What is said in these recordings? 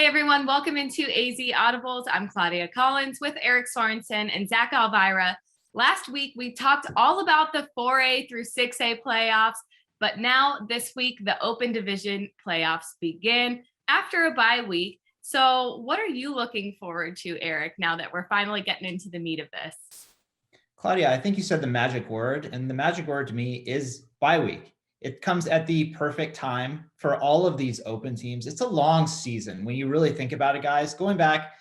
Hey everyone, welcome into AZ Audibles. I'm Claudia Collins with Eric Sorensen and Zach Elvira. Last week, we talked all about the 4A through 6A playoffs, but now this week, the Open Division playoffs begin after a bye week. So what are you looking forward to, Eric, now that we're finally getting into the meat of this? Claudia, I think you said the magic word, and the magic word to me is bye week. It comes at the perfect time for all of these open teams. It's a long season when you really think about it, guys. Going back,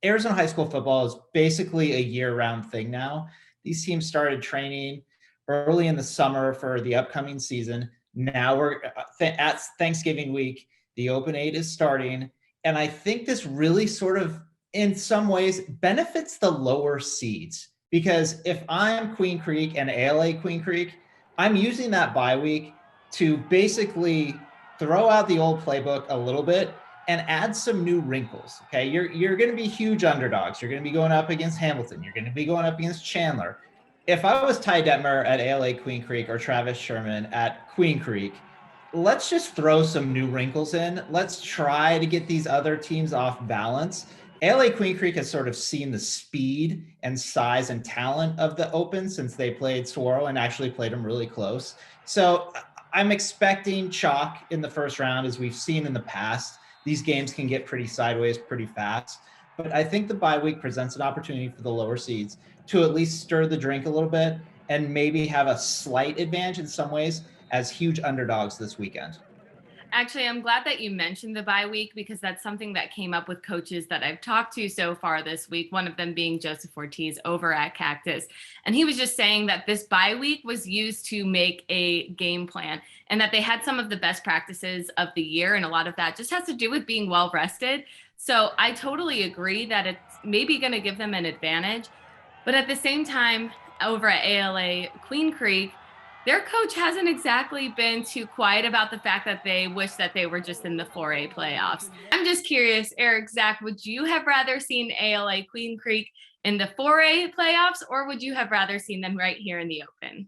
Arizona high school football is basically a year-round thing now. These teams started training early in the summer for the upcoming season. Now we're at Thanksgiving week. The Open 8 is starting, and I think this really sort of, in some ways, benefits the lower seeds. Because if I'm Queen Creek and ALA Queen Creek, I'm using that bye week to basically throw out the old playbook a little bit and add some new wrinkles. Okay, you're going to be huge underdogs. You're going to be going up against Hamilton. You're going to be going up against Chandler. If I was Ty Detmer at ALA Queen Creek or Travis Sherman at Queen Creek, let's just throw some new wrinkles in. Let's try to get these other teams off balance. ALA Queen Creek has sort of seen the speed and size and talent of the Open since they played Saguaro and actually played them really close. So I'm expecting chalk in the first round, as we've seen in the past. These games can get pretty sideways pretty fast. But I think the bye week presents an opportunity for the lower seeds to at least stir the drink a little bit and maybe have a slight advantage in some ways as huge underdogs this weekend. Actually, I'm glad that you mentioned the bye week because that's something that came up with coaches that I've talked to so far this week, one of them being Joseph Ortiz over at Cactus. And he was just saying that this bye week was used to make a game plan and that they had some of the best practices of the year. And a lot of that just has to do with being well rested. So I totally agree that it's maybe going to give them an advantage. But at the same time, over at ALA Queen Creek, their coach hasn't exactly been too quiet about the fact that they wish that they were just in the 4A playoffs. I'm just curious, Eric, Zach, would you have rather seen ALA Queen Creek in the 4A playoffs, or would you have rather seen them right here in the Open?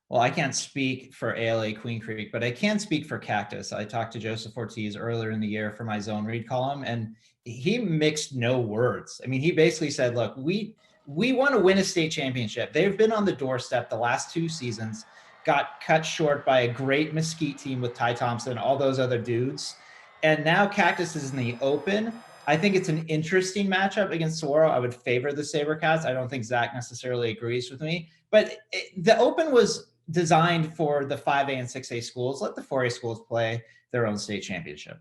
Well, I can't speak for ALA Queen Creek, but I can speak for Cactus. I talked to Joseph Ortiz earlier in the year for my zone read column, and he mixed no words. I mean, he basically said, look, we want to win a state championship. They've been on the doorstep the last 2 seasons, got cut short by a great Mesquite team with Ty Thompson, all those other dudes. And now Cactus is in the Open. I think it's an interesting matchup against Saguaro. I would favor the SaberCats. I don't think Zach necessarily agrees with me. But the Open was designed for the 5A and 6A schools. Let the 4A schools play their own state championship.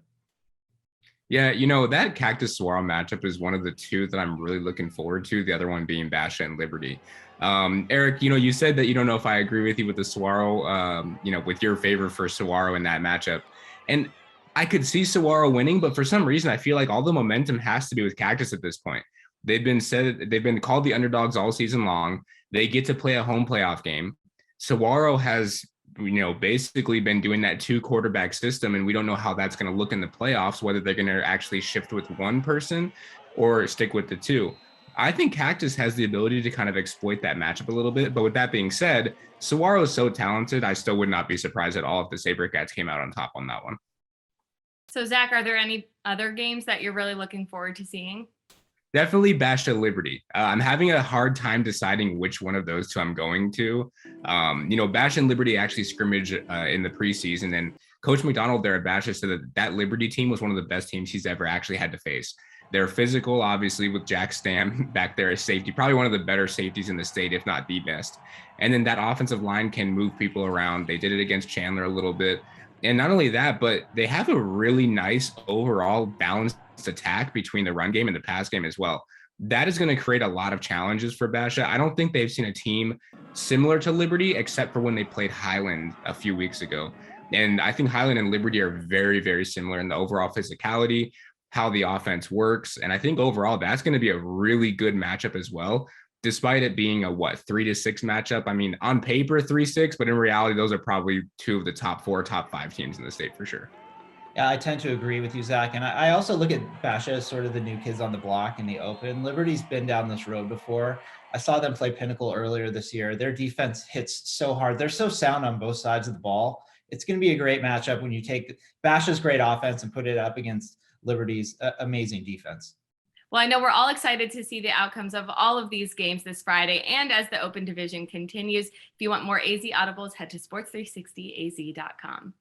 Yeah, that Cactus Saguaro matchup is one of the 2 that I'm really looking forward to, the other one being Basha and Liberty. Eric, you said that you don't know if I agree with you with the Saguaro, with your favor for Saguaro in that matchup. And I could see Saguaro winning, but for some reason, I feel like all the momentum has to be with Cactus at this point. They've been called the underdogs all season long. They get to play a home playoff game. Saguaro has basically been doing that 2 quarterback system, and we don't know how that's going to look in the playoffs, whether they're going to actually shift with one person or stick with the 2. I think Cactus has the ability to kind of exploit that matchup a little bit. But with that being said, Saguaro is so talented, I still would not be surprised at all if the SaberCats came out on top on that one. So, Zach, are there any other games that you're really looking forward to seeing? Definitely Basha Liberty. I'm having a hard time deciding which one of those 2 I'm going to. Basha and Liberty actually scrimmage in the preseason, and Coach McDonald there at Basha said that Liberty team was one of the best teams he's ever actually had to face. They're physical, obviously, with Jack Stam back there as safety, probably one of the better safeties in the state, if not the best. And then that offensive line can move people around. They did it against Chandler a little bit. And not only that, but they have a really nice overall balanced attack between the run game and the pass game as well. That is going to create a lot of challenges for Basha. I don't think they've seen a team similar to Liberty, except for when they played Highland a few weeks ago. And I think Highland and Liberty are very, very similar in the overall physicality, how the offense works. And I think overall that's going to be a really good matchup as well, despite it being a 3-6 matchup. I mean, on paper 3-6, but in reality, those are probably 2 of the top 4, top 5 teams in the state for sure. Yeah, I tend to agree with you, Zach. And I also look at Basha as sort of the new kids on the block in the Open. Liberty's been down this road before. I saw them play Pinnacle earlier this year. Their defense hits so hard. They're so sound on both sides of the ball. It's going to be a great matchup when you take Basha's great offense and put it up against Liberty's amazing defense. Well, I know we're all excited to see the outcomes of all of these games this Friday and as the Open Division continues. If you want more AZ Audibles, head to sports360az.com.